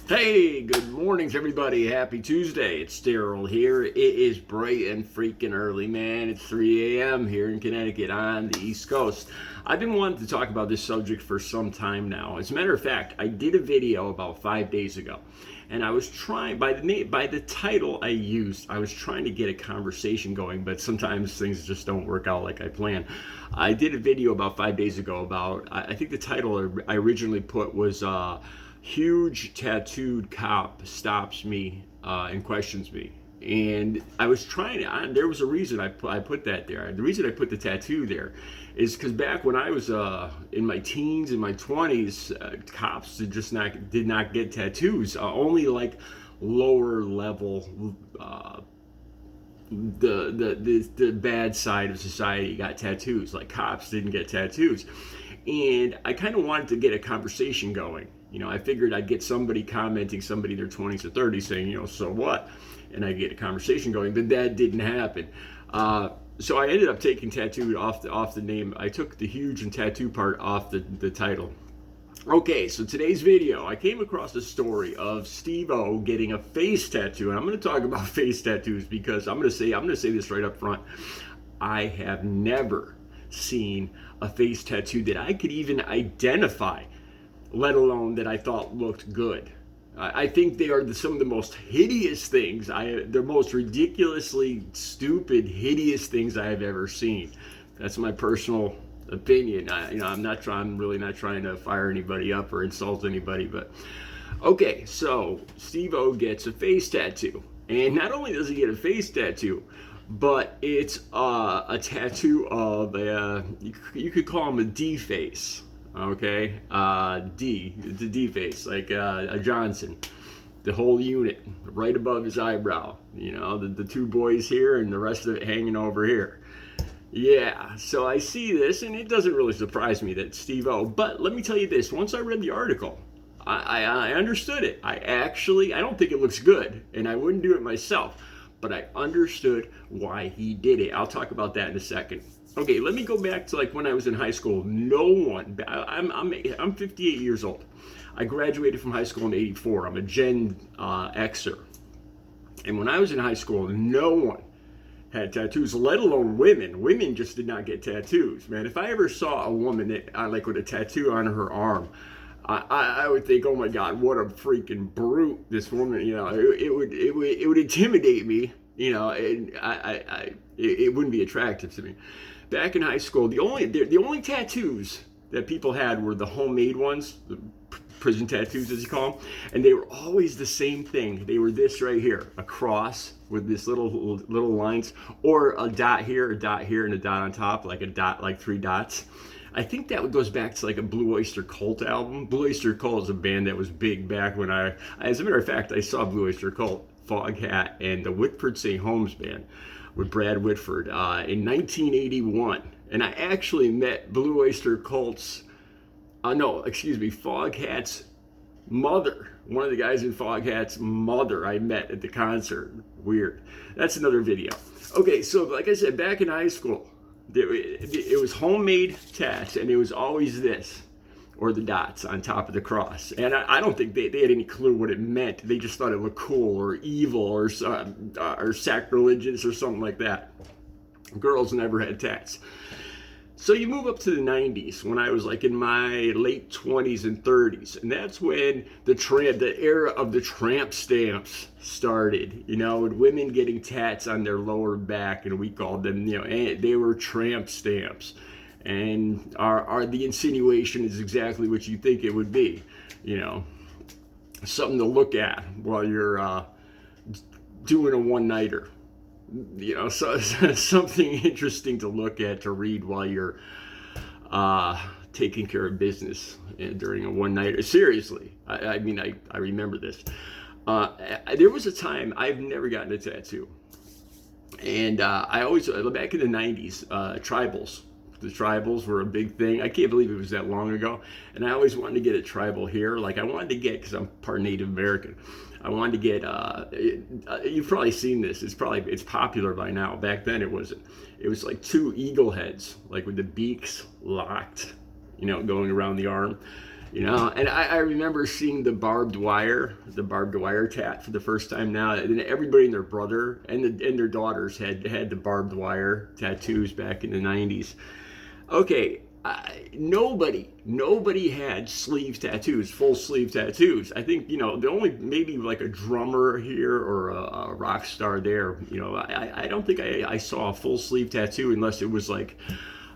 Hey, good mornings, everybody. Happy Tuesday. It's Daryl here. It is bright and freaking early, man. It's 3 a.m. here in Connecticut on the East Coast. I've been wanting to talk about this subject for some time now. As a matter of fact, I did a video about 5 days ago, and I was trying, by the title I used, I was trying to get a conversation going, but sometimes things just don't work out like I planned. I did a video about 5 days ago about, I think the title I originally put was, huge tattooed cop stops me and questions me. And I was trying to, there was a reason I put that there. The reason I put the tattoo there is because back when I was in my teens, in my 20s, cops did not get tattoos. Only like lower level, the bad side of society got tattoos. Like cops didn't get tattoos. And I kind of wanted to get a conversation going. I figured I'd get somebody commenting, somebody in their 20s or 30s saying, so what? And I'd get a conversation going, but that didn't happen. So I ended up taking tattooed off the name. I took the huge and tattoo part off the title. Okay, so today's video, I came across a story of Steve-O getting a face tattoo, and I'm going to talk about face tattoos because I'm going to say this right up front. I have never seen a face tattoo that I could even identify, let alone that I thought looked good. I think they are some of the most hideous things, the most ridiculously stupid, hideous things I have ever seen. That's my personal opinion. I'm really not trying to fire anybody up or insult anybody, but okay, so Steve-O gets a face tattoo. And not only does he get a face tattoo, but it's a tattoo of you could call him a D face. Okay, the D face, like a Johnson, the whole unit right above his eyebrow. The two boys here and the rest of it hanging over here. Yeah, so I see this, and it doesn't really surprise me that Steve-O. But let me tell you this: once I read the article, I understood it. I don't think it looks good, and I wouldn't do it myself. But I understood why he did it. I'll talk about that in a second. Okay, let me go back to like when I was in high school. No one, I'm 58 years old. I graduated from high school in '84. I'm a Gen Xer. And when I was in high school, no one had tattoos, let alone women. Women just did not get tattoos, man. If I ever saw a woman like with a tattoo on her arm, I would think, oh my God, what a freaking brute this woman. It would intimidate me. And it wouldn't be attractive to me. Back in high school, the only tattoos that people had were the homemade ones, the prison tattoos as you call them, and they were always the same thing. They were this right here, a cross with this little lines, or a dot here, and a dot on top, like a dot, like three dots. I think that goes back to like a Blue Oyster Cult album. Blue Oyster Cult is a band that was big back when as a matter of fact, I saw Blue Oyster Cult, Foghat, and the Whitford St. Holmes band with Brad Whitford in 1981. And I actually met Blue Oyster Cult's, Foghat's mother. One of the guys in Foghat's mother I met at the concert. Weird. That's another video. Okay, so like I said, back in high school, it was homemade tats, and it was always this, or the dots on top of the cross. And I don't think they had any clue what it meant. They just thought it looked cool or evil or sacrilegious or something like that. Girls never had tats. So you move up to the 90s when I was like in my late 20s and 30s. And that's when the era of the tramp stamps started, with women getting tats on their lower back. And we called them, they were tramp stamps. And the insinuation is exactly what you think it would be, something to look at while you're doing a one-nighter. So something interesting to look at, to read while you're taking care of business during a one-nighter. Seriously, I remember this. There was a time I've never gotten a tattoo, and I always, back in the 90s, tribals. The tribals were a big thing. I can't believe it was that long ago. And I always wanted to get a tribal here. Like I wanted to get, because I'm part Native American, I wanted to get, you've probably seen this. It's popular by now. Back then it wasn't. It was like 2 eagle heads, like with the beaks locked, going around the arm. And I remember seeing the barbed wire tat for the first time now. And everybody and their brother and their daughters had the barbed wire tattoos back in the 90s. Okay, nobody had sleeve tattoos, full sleeve tattoos. I think, the only maybe like a drummer here or a rock star there. I don't think I saw a full sleeve tattoo unless it was like,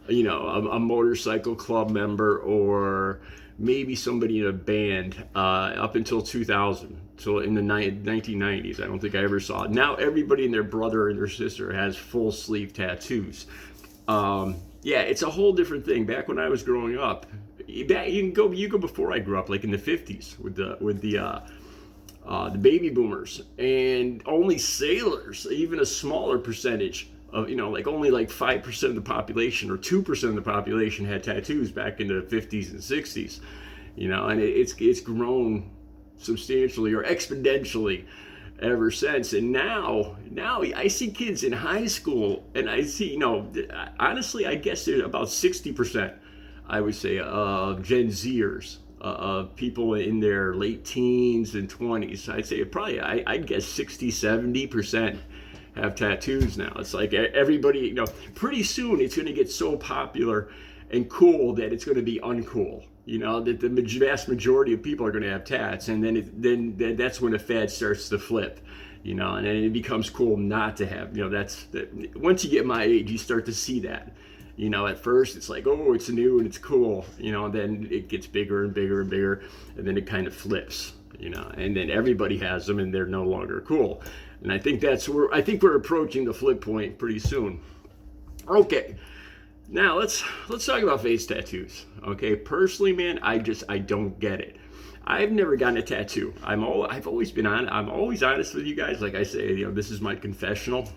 a motorcycle club member or maybe somebody in a band up until 2000. So in the 1990s, I don't think I ever saw it. Now everybody and their brother and their sister has full sleeve tattoos. Yeah, it's a whole different thing. Back when I was growing up, you go before I grew up, like in the 50s with the baby boomers, and only sailors, even a smaller percentage of, like only like 5% of the population or 2% of the population had tattoos back in the 50s and 60s, and it's grown substantially or exponentially ever since. And now I see kids in high school, and I see, honestly, I guess there's about 60%, I would say, of Gen Zers, of people in their late teens and 20s. I'd say probably, I'd guess 60-70% have tattoos now. It's like everybody, pretty soon it's going to get so popular and cool that it's going to be uncool. That the vast majority of people are going to have tats, and then that's when the fad starts to flip, and then it becomes cool not to have. Once you get my age, you start to see that. At first it's like, oh, it's new and it's cool, and then it gets bigger and bigger and bigger, and then it kind of flips, and then everybody has them and they're no longer cool. And I think we're approaching the flip point pretty soon. Okay. Now let's talk about face tattoos. Okay, personally, man, I don't get it. I've never gotten a tattoo. I'm always honest with you guys. Like I say, this is my confessional.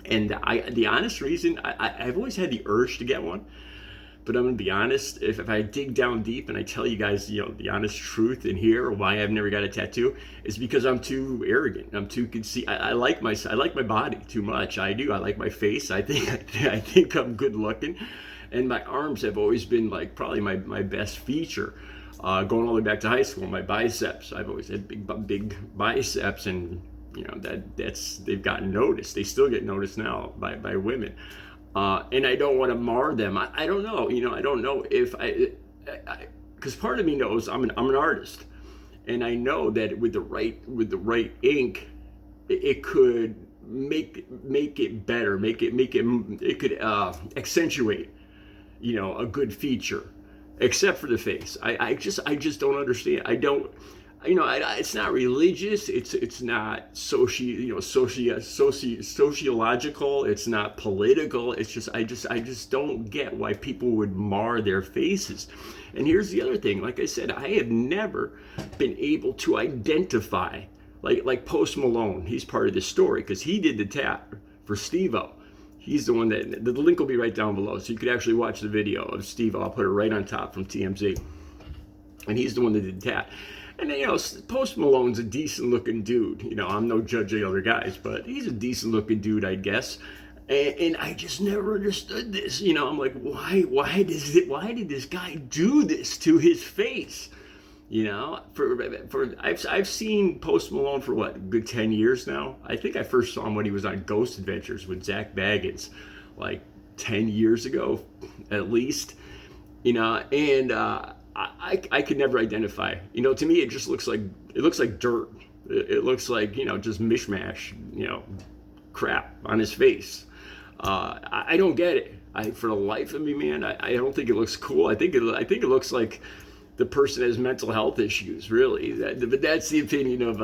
And the honest reason, I've always had the urge to get one. But I'm gonna be honest, if I dig down deep and I tell you guys, the honest truth in here, why I've never got a tattoo, is because I'm too arrogant. I'm too conceited. I like my body too much. I do. I like my face. I think I'm good looking, and my arms have always been like probably my best feature. Going all the way back to high school, my biceps. I've always had big biceps, and they've gotten noticed. They still get noticed now by women. And I don't want to mar them. I don't know. I don't know if because part of me knows I'm an artist, and I know that with the right ink, it could make it better. It could accentuate, a good feature, except for the face. I just don't understand. I don't. It's not religious. It's not sociological. It's not political. It's just I just don't get why people would mar their faces. And here's the other thing. Like I said, I have never been able to identify like Post Malone. He's part of this story because he did the tat for Steve-O. He's the one that the link will be right down below, so you could actually watch the video of Steve-O. I'll put it right on top from TMZ. And he's the one that did the tat. And Post Malone's a decent looking dude. I'm no judge of the other guys, but he's a decent looking dude, I guess. And I just never understood this. I'm like, why did this guy do this to his face? I've seen Post Malone for a good 10 years now. I think I first saw him when he was on Ghost Adventures with Zach Baggins, like 10 years ago, at least. And I could never identify. To me, it just looks like dirt. It looks like just mishmash, crap on his face. I don't get it. For the life of me, man, I don't think it looks cool. I think it looks like the person has mental health issues. Really, but that's the opinion of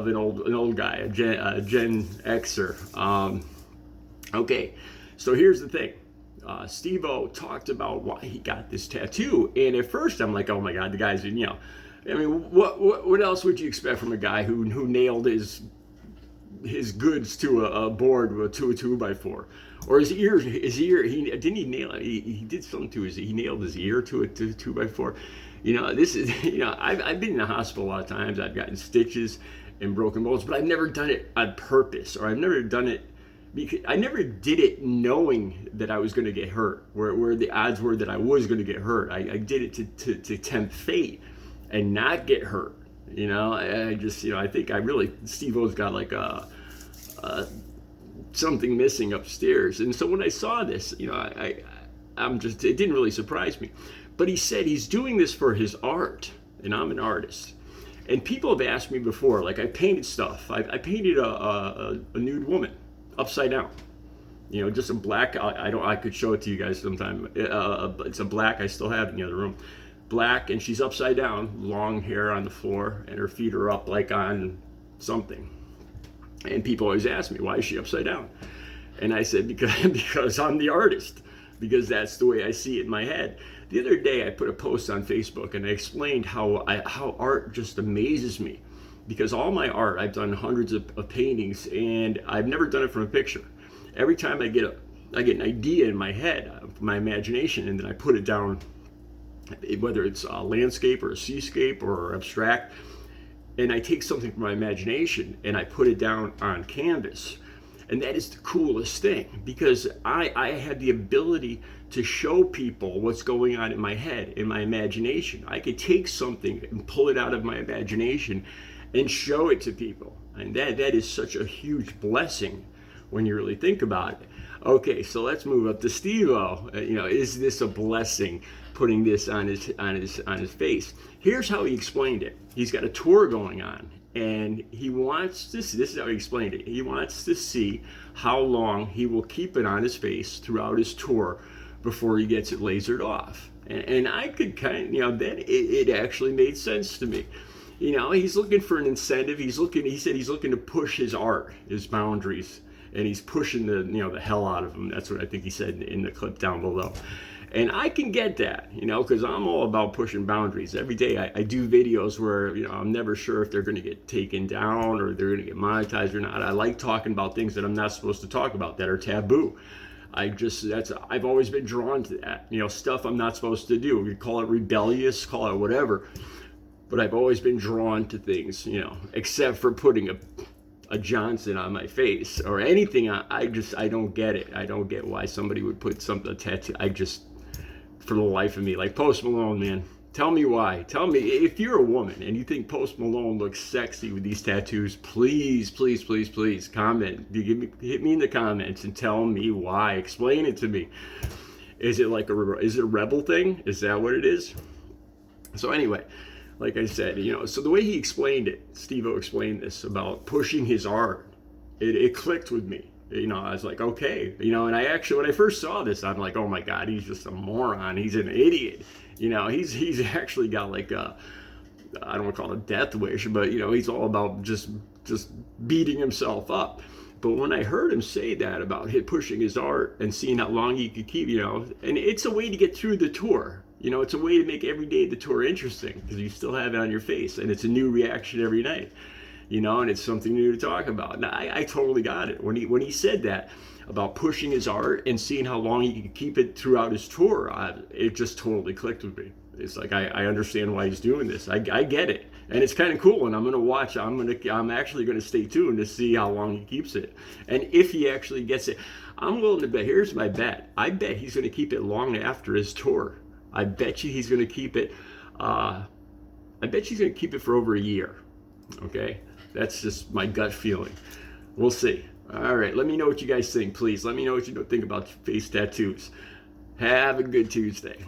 an old guy, a Gen Xer. Okay, so here's the thing. Steve-O talked about why he got this tattoo, and at first I'm like, oh my god, the guy's what else would you expect from a guy who nailed his goods to a board with a 2x4, or his ear he nail it. He did something to he nailed his ear to a 2x4. This is I've been in the hospital a lot of times. I've gotten stitches and broken bones, but I've never done it on purpose, or I've never done it because I never did it knowing that I was going to get hurt, where the odds were that I was going to get hurt. I did it to tempt fate and not get hurt. I just, I think Steve-O's got like something missing upstairs. And so when I saw this, it didn't really surprise me. But he said he's doing this for his art, and I'm an artist. And people have asked me before, like I painted stuff. I painted a nude woman upside down. Just a black. I could show it to you guys sometime. It's a black. I still have it in the other room. Black, and she's upside down, long hair on the floor, and her feet are up like on something. And people always ask me, why is she upside down? And I said, because I'm the artist, because that's the way I see it in my head. The other day I put a post on Facebook and I explained how art just amazes me, because all my art, I've done hundreds of paintings, and I've never done it from a picture. Every time I get an idea in my head, my imagination, and then I put it down, whether it's a landscape or a seascape or abstract, and I take something from my imagination and I put it down on canvas. And that is the coolest thing, because I have the ability to show people what's going on in my head, in my imagination. I could take something and pull it out of my imagination and show it to people. And that is such a huge blessing when you really think about it. Okay, so let's move up to Steve-O. Is this a blessing, putting this on his face? Here's how he explained it. He's got a tour going on, and he wants to see, this is how he explained it. He wants to see how long he will keep it on his face throughout his tour before he gets it lasered off. And I could then it actually made sense to me. He's looking for an incentive. He said he's looking to push his art, his boundaries, and he's pushing the hell out of them. That's what I think he said in the clip down below. And I can get that, because I'm all about pushing boundaries. Every day I do videos where, I'm never sure if they're going to get taken down or they're going to get monetized or not. I like talking about things that I'm not supposed to talk about, that are taboo. I've always been drawn to that, stuff I'm not supposed to do. We call it rebellious, call it whatever. But I've always been drawn to things, except for putting a Johnson on my face or anything. I don't get it. I don't get why somebody would put a tattoo. For the life of me, like Post Malone, man. Tell me why. Tell me, if you're a woman and you think Post Malone looks sexy with these tattoos, please, please, please, please comment. Hit me in the comments and tell me why. Explain it to me. Is it is it a rebel thing? Is that what it is? So anyway, like I said, so the way he explained it, Steve-O explained this about pushing his art, it clicked with me. I was like, okay, and I actually, when I first saw this, I'm like, oh my God, he's just a moron. He's an idiot. He's actually got like I don't want to call it a death wish, but he's all about just beating himself up. But when I heard him say that about pushing his art and seeing how long he could keep, and it's a way to get through the tour. It's a way to make every day of the tour interesting, because you still have it on your face, and it's a new reaction every night. And it's something new to talk about. Now, I totally got it. When he said that about pushing his art and seeing how long he could keep it throughout his tour, it just totally clicked with me. It's like, I understand why he's doing this. I get it. And it's kind of cool, and I'm going to watch. I'm actually going to stay tuned to see how long he keeps it. And if he actually gets it, I'm willing to bet. Here's my bet. I bet he's going to keep it long after his tour. I bet you he's going to keep it. I bet he's going to keep it for over a year. Okay? That's just my gut feeling. We'll see. All right. Let me know what you guys think, please. Let me know what you think about face tattoos. Have a good Tuesday.